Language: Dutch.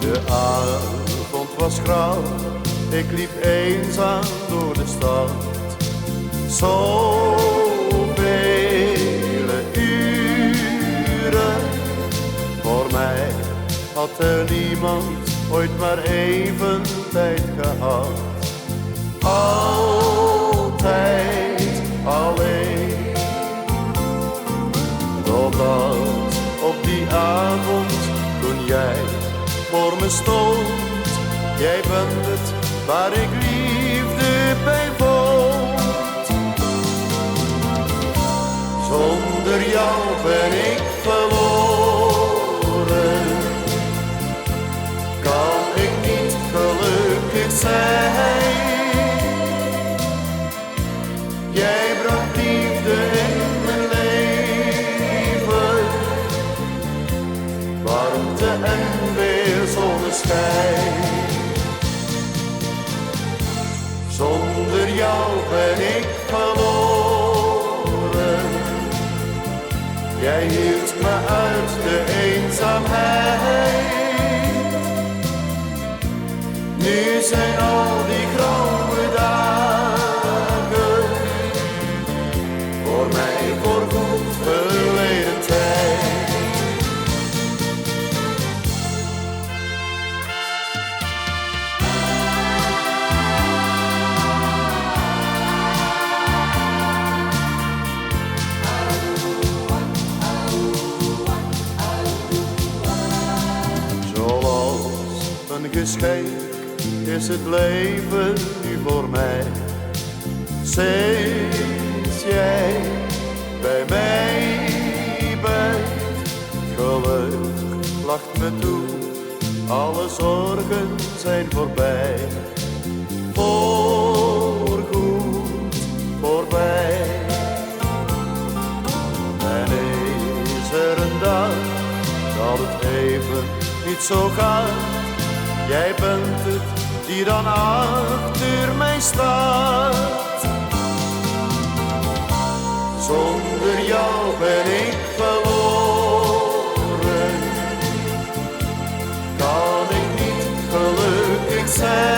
De avond was grauw, ik liep eenzaam door de stad. Zoveel uren, voor mij had er niemand ooit maar even tijd gehad. Altijd alleen, totdat op die avond toen jij voor me stond. Jij bent het waar ik liefde bij vond. Zonder jou ben ik verloren, kan ik niet gelukkig zijn. Jij bracht liefde in mijn leven, warmte en weer zonneschijn. Zonder jou ben ik verloren, jij hield me uit de eenzaamheid. Nu zijn al die grauwe dagen voor mij voorgoed verleden tijd. Een geschenk is het leven nu voor mij. Sinds jij bij mij bent, geluk lacht me toe, alle zorgen zijn voorbij. Voorgoed voorbij. En is er een dag dat het even niet zo gaat, jij bent het die dan achter mij staat. Zonder jou ben ik verloren, kan ik niet gelukkig zijn.